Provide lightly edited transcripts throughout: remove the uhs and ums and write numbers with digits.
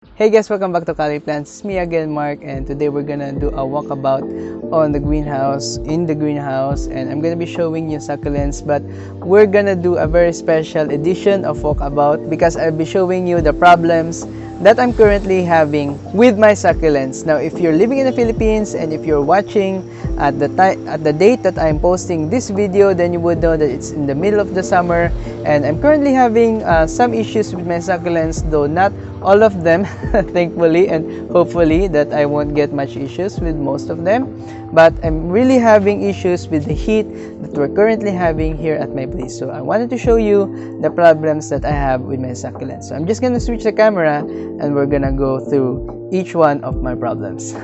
Hey guys, welcome back to Cali Plants. It's me again, Mark, and today we're gonna do a walkabout on the greenhouse, and I'm gonna be showing you succulents, but we're gonna do a very special edition of walkabout because I'll be showing you the problems that I'm currently having with my succulents. Now, if you're living in the Philippines and if you're watching at the date that I'm posting this video, then you would know that it's in the middle of the summer, and I'm currently having some issues with my succulents, though not all of them, thankfully and hopefully that I won't get much issues with most of them, but I'm really having issues with the heat that we're currently having here at my place. So I wanted to show you the problems that I have with my succulents. So I'm just gonna switch the camera and we're gonna go through each one of my problems.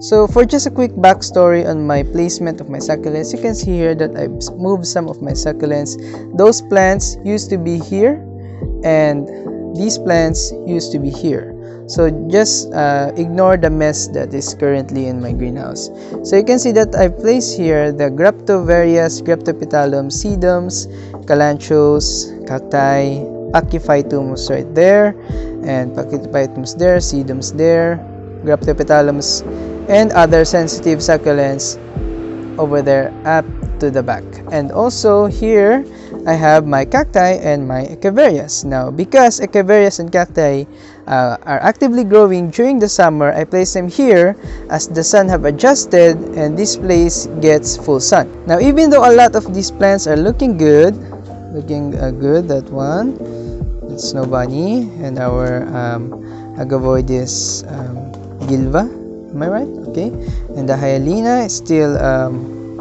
So for just a quick backstory on my placement of my succulents, you can see here that I've moved some of my succulents. Those plants used to be here and these plants used to be here. So just ignore the mess that is currently in my greenhouse. So you can see that I placed here the Various, Graptopetalum, Sedums, Kalanchos, Cacti, Pachyphytums right there, and Pachyphytums there, Sedums there, Graptopetalums, and other sensitive succulents over there up to the back. And also here I have my cacti and my Echeveриas. Now, because Echeveриas and cacti are actively growing during the summer, I place them here as the sun have adjusted and this place gets full sun. Now, even though a lot of these plants are looking good, that one, it's Snow Bunny, and our Haworthias Gilva, am I right? Okay, and the Hyalina is still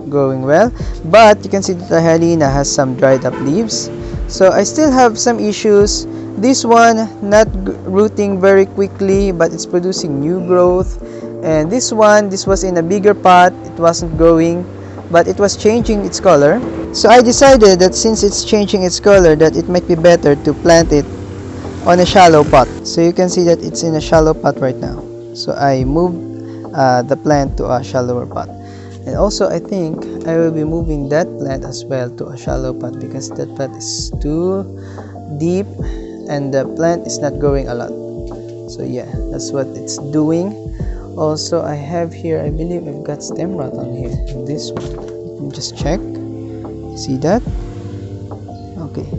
growing well, but you can see that the Hyalina has some dried up leaves, so I still have some issues. This one not rooting very quickly, but it's producing new growth, and this was in a bigger pot, it wasn't growing, but it was changing its color. So I decided that since it's changing its color, that it might be better to plant it on a shallow pot. So you can see that it's in a shallow pot right now, so I moved the plant to a shallower pot. And also I think I will be moving that plant as well to a shallow pot because that plant is too deep and the plant is not growing a lot. So yeah, that's what it's doing. Also I have here, I believe I've got stem rot on here. This one, let me just check. See that? Okay,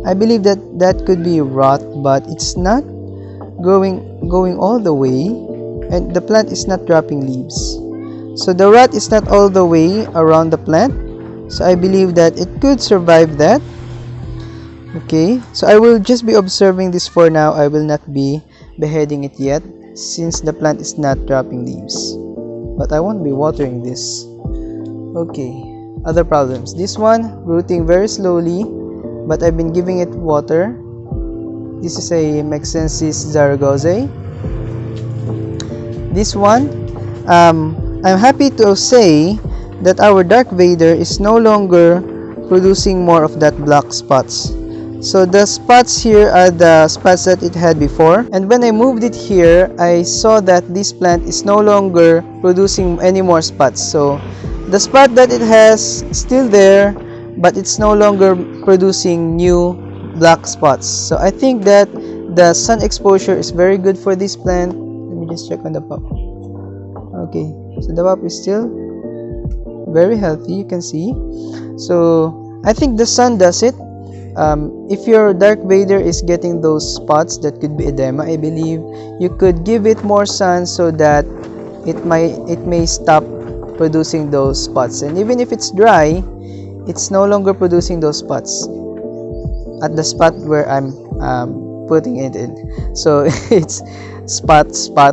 I believe that could be rot, but it's not going all the way, and the plant is not dropping leaves. So the rot is not all the way around the plant, so I believe that it could survive that. Okay, so I will just be observing this for now. I will not be beheading it yet since the plant is not dropping leaves, but I won't be watering this. Okay, other problems. This one rooting very slowly, but I've been giving it water. This is a Mexensis Zaragozae. This one, I'm happy to say that our Dark Vader is no longer producing more of that black spots. So the spots here are the spots that it had before, and when I moved it here, I saw that this plant is no longer producing any more spots. So the spot that it has is still there, but it's no longer producing new black spots. So I think that the sun exposure is very good for this plant. Let me just check on the pup. Okay, so the pup is still very healthy, you can see. So I think the sun does it. If your Dark Vader is getting those spots that could be edema, I believe you could give it more sun so that it may stop producing those spots. And even if it's dry, it's no longer producing those spots at the spot where I'm putting it in. So it's spot,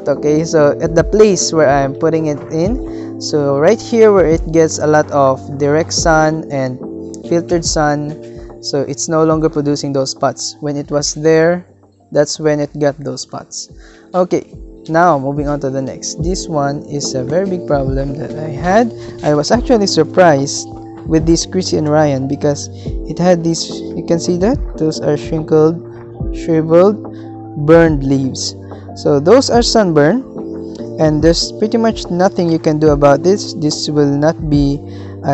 okay, so at the place where I'm putting it in, so right here where it gets a lot of direct sun and filtered sun, so it's no longer producing those spots. When it was there, that's when it got those spots. Okay, now moving on to the next. This one is a very big problem that I had. I was actually surprised with this Chrissy and Ryan because it had these, you can see that those are shriveled, burned leaves. So those are sunburn, and there's pretty much nothing you can do about this. This will not be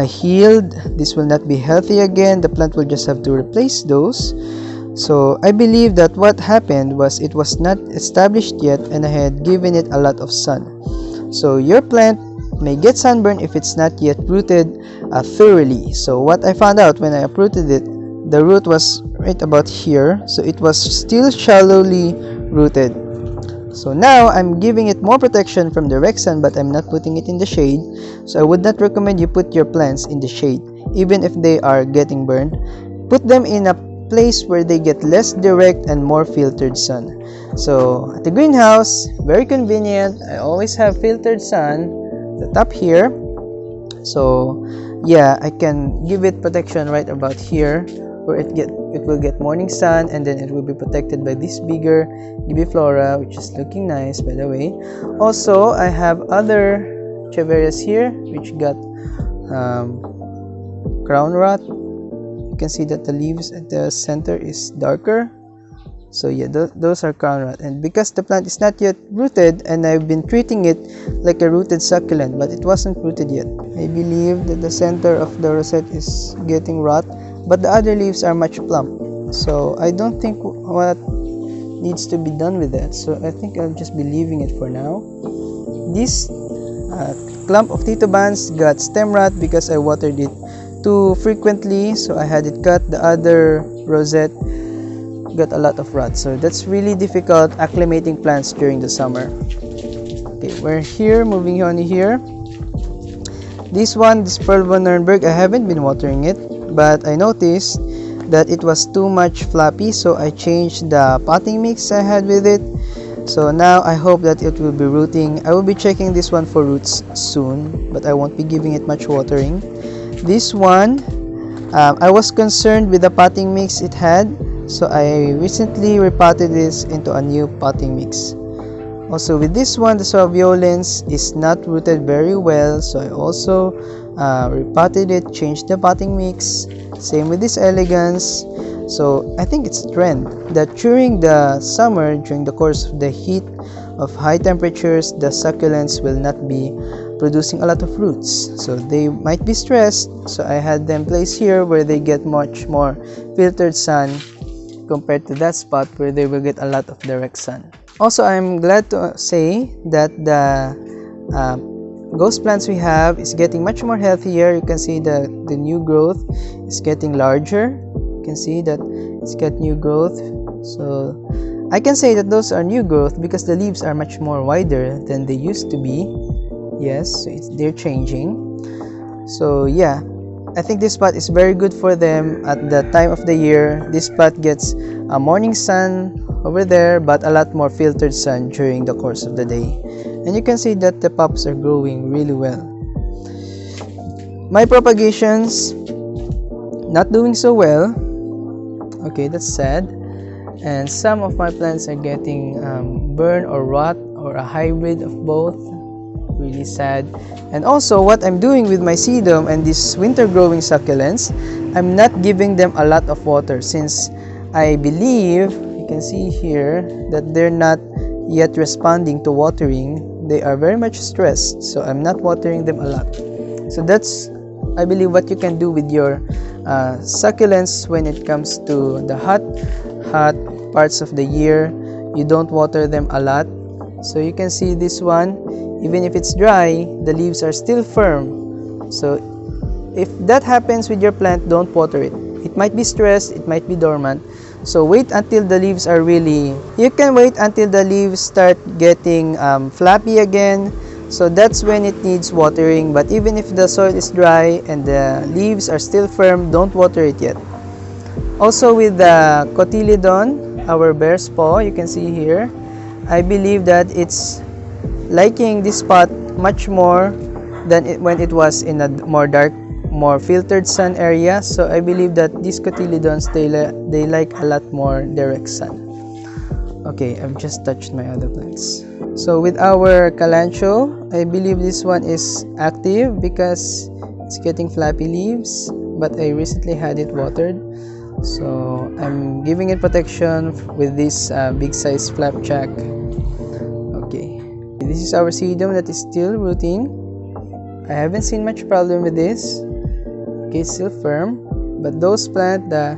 healed, this will not be healthy again. The plant will just have to replace those. So I believe that what happened was it was not established yet and I had given it a lot of sun. So your plant may get sunburn if it's not yet rooted thoroughly. So what I found out when I uprooted it, the root was right about here, so it was still shallowly rooted. So now I'm giving it more protection from direct sun, but I'm not putting it in the shade. So I would not recommend you put your plants in the shade, even if they are getting burned. Put them in a place where they get less direct and more filtered sun. So at the greenhouse, very convenient. I always have filtered sun the top here. So yeah, I can give it protection right about here where it will get morning sun, and then it will be protected by this bigger Gibiflora, which is looking nice by the way. Also, I have other Cheverias here which got crown rot. You can see that the leaves at the center is darker. So yeah, those are crown rot, and because the plant is not yet rooted and I've been treating it like a rooted succulent, but it wasn't rooted yet. I believe that the center of the rosette is getting rot, but the other leaves are much plump, so I don't think what needs to be done with that. So I think I'll just be leaving it for now. This clump of titubans got stem rot because I watered it too frequently, so I had it cut. The other rosette got a lot of rot, so that's really difficult acclimating plants during the summer. Okay, we're here, moving on here. This pearl Vandernberg, I haven't been watering it, but I noticed that it was too much floppy, so I changed the potting mix I had with it. So now I hope that it will be rooting. I will be checking this one for roots soon, but I won't be giving it much watering. This one, I was concerned with the potting mix it had, so I recently repotted this into a new potting mix. Also with this one, the Succulents is not rooted very well, so I also repotted it, changed the potting mix. Same with this Elegance. So I think it's a trend that during the summer, during the course of the heat of high temperatures, the succulents will not be producing a lot of roots, so they might be stressed. So I had them placed here where they get much more filtered sun compared to that spot where they will get a lot of direct sun. Also, I'm glad to say that the ghost plants we have is getting much more healthier. You can see the new growth is getting larger. You can see that it's got new growth. So I can say that those are new growth because the leaves are much more wider than they used to be. Yes, so they're changing. So yeah, I think this spot is very good for them at the time of the year. This spot gets a morning sun over there, but a lot more filtered sun during the course of the day. And you can see that the pups are growing really well. My propagations not doing so well. Okay, that's sad. And some of my plants are getting burn or rot or a hybrid of both. Really sad. And also what I'm doing with my Sedum and these winter growing succulents, I'm not giving them a lot of water since I believe, you can see here, that they're not yet responding to watering. They are very much stressed, so I'm not watering them a lot. So that's, I believe, what you can do with your succulents when it comes to the hot parts of the year. You don't water them a lot. So you can see this one, even if it's dry, the leaves are still firm. So if that happens with your plant, don't water it. It might be stressed, it might be dormant. So wait until the leaves are really, you can wait until the leaves start getting flappy again. So that's when it needs watering. But even if the soil is dry and the leaves are still firm, don't water it yet. Also with the Cotyledon, our bear's paw, you can see here, I believe that it's liking this spot much more than when it was in a more dark, more filtered sun area. So I believe that these Cotyledons, they like a lot more direct sun. Okay, I've just touched my other plants. So with our Calancho, I believe this one is active because it's getting flappy leaves, but I recently had it watered. So I'm giving it protection with this big size flapjack. Okay, this is our Sedum that is still rooting. I haven't seen much problem with this. Okay, it's still firm, but those plants, the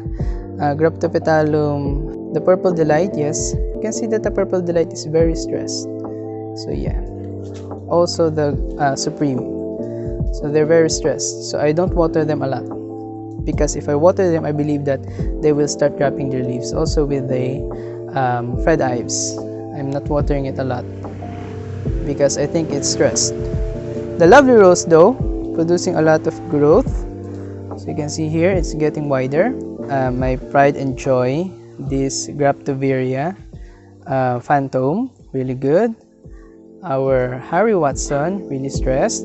Graptopetalum, the Purple Delight, yes. You can see that the Purple Delight is very stressed. So yeah. Also the Supreme. So they're very stressed. So I don't water them a lot. Because if I water them, I believe that they will start dropping their leaves. Also with the Fred Ives. I'm not watering it a lot. Because I think it's stressed. The Lovely Rose though, producing a lot of growth. So you can see here, it's getting wider. My pride and joy, this Graptoveria Phantom, really good. Our Harry Watson, really stressed.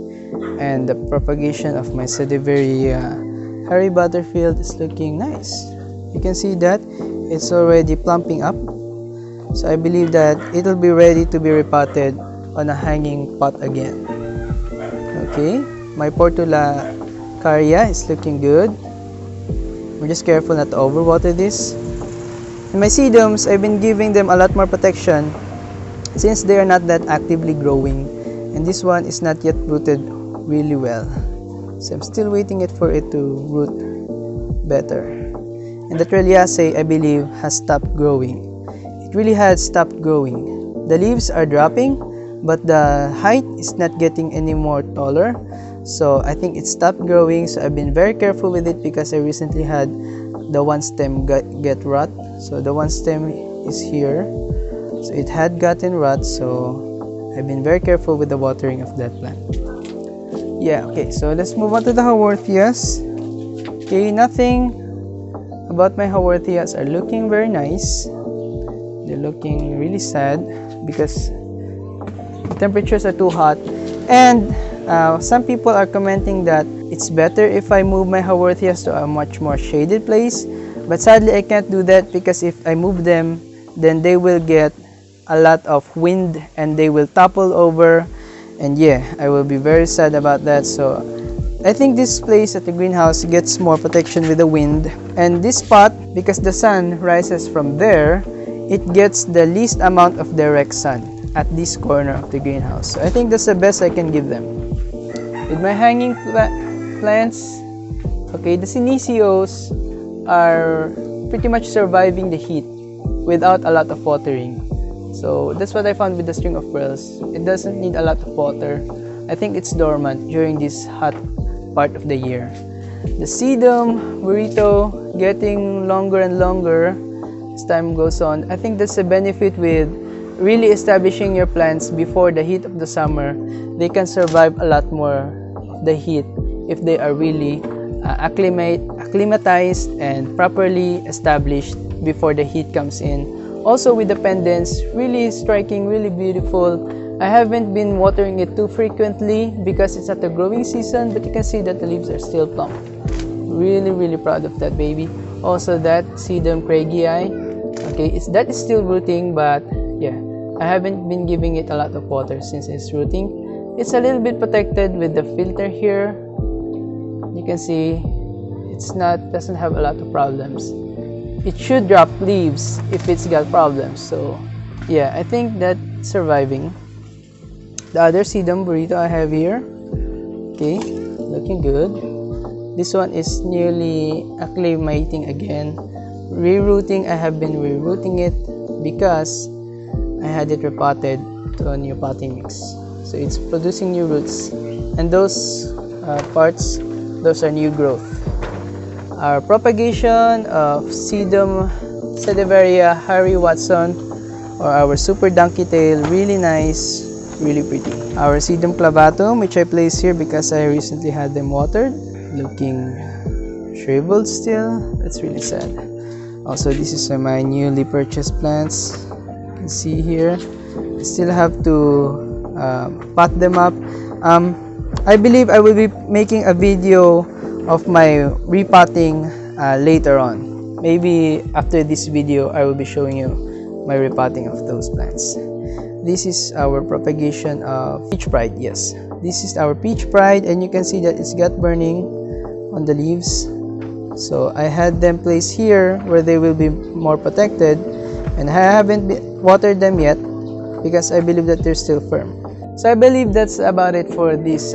And the propagation of my Sedeveria Harry Butterfield is looking nice. You can see that it's already plumping up. So I believe that it'll be ready to be repotted on a hanging pot again. Okay, my Portula Caria is looking good. We're just careful not to overwater this. In my sedums, I've been giving them a lot more protection since they are not that actively growing, and this one is not yet rooted really well. So I'm still waiting for it to root better. And the Trelliaceae, I believe, has stopped growing. It really has stopped growing. The leaves are dropping, but the height is not getting any more taller. So I think it stopped growing. So I've been very careful with it because I recently had the one stem get rot. So the one stem is here. So it had gotten rot. So I've been very careful with the watering of that plant. Yeah, okay, so let's move on to the Haworthias. Okay, nothing about my Haworthias are looking very nice. They're looking really sad because the temperatures are too hot. And some people are commenting that it's better if I move my Haworthias to a much more shaded place. But sadly, I can't do that because if I move them, then they will get a lot of wind and they will topple over. And yeah, I will be very sad about that. So I think this place at the greenhouse gets more protection with the wind. And this spot, because the sun rises from there, it gets the least amount of direct sun at this corner of the greenhouse. So I think that's the best I can give them. With my hanging plants, okay, the Senecios are pretty much surviving the heat without a lot of watering. So that's what I found with the string of pearls. It doesn't need a lot of water. I think it's dormant during this hot part of the year. The Sedum burrito getting longer and longer as time goes on. I think that's a benefit with really establishing your plants before the heat of the summer. They can survive a lot more of the heat if they are really acclimatized and properly established before the heat comes in. Also with the pendants, really striking, really beautiful. I haven't been watering it too frequently because it's at the growing season, but you can see that the leaves are still plump. Really, really proud of that baby. Also that Sedum Craigii, okay, that is still rooting, but yeah, I haven't been giving it a lot of water since it's rooting. It's a little bit protected with the filter here. You can see doesn't have a lot of problems. It should drop leaves if it's got problems. So yeah, I think that's surviving. The other Sedum burrito I have here, okay, looking good. This one is nearly acclimating again. Rerooting, I have been rerooting it because I had it repotted to a new potting mix. So it's producing new roots, and those parts, those are new growth. Our propagation of Sedum Sedeveria Harry Watson, or our super donkey tail, really nice, really pretty. Our Sedum clavatum, which I place here because I recently had them watered, looking shriveled still. That's really sad. Also, this is my newly purchased plants. You can see here. I still have to pot them up. I believe I will be making a video of my repotting later on. Maybe after this video, I will be showing you my repotting of those plants. This is our propagation of peach pride. Yes, this is our peach pride, and you can see that it's got burning on the leaves. So I had them placed here where they will be more protected, and I haven't watered them yet because I believe that they're still firm. So I believe that's about it for this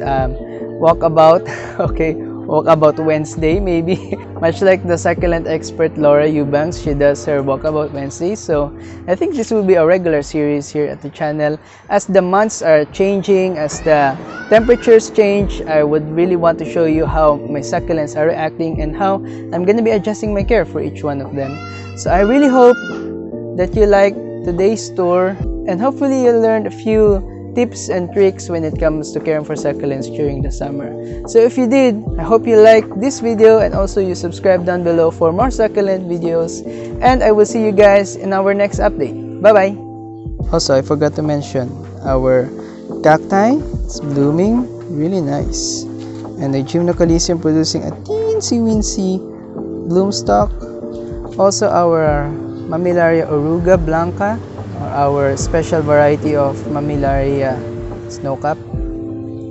walkabout. Okay, walkabout Wednesday maybe. Much like the succulent expert Laura Eubanks, she does her walkabout Wednesday. So I think this will be a regular series here at the channel. As the months are changing, as the temperatures change, I would really want to show you how my succulents are reacting and how I'm going to be adjusting my care for each one of them. So I really hope that you like today's tour, and hopefully you'll learn a few tips and tricks when it comes to caring for succulents during the summer. So if you did, I hope you liked this video and also you subscribe down below for more succulent videos, and I will see you guys in our next update. Bye bye. Also, I forgot to mention our cacti. It's blooming really nice, and the Gymnocalycium producing a teensy-weensy bloom stalk. Also our Mammillaria oruga blanca, our special variety of Mammillaria snowcap.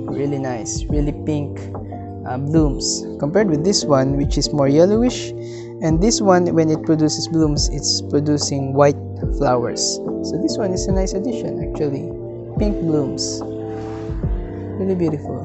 Really nice, really pink blooms compared with this one, which is more yellowish, and this one, when it produces blooms, it's producing white flowers. So this one is a nice addition actually. Pink blooms, really beautiful.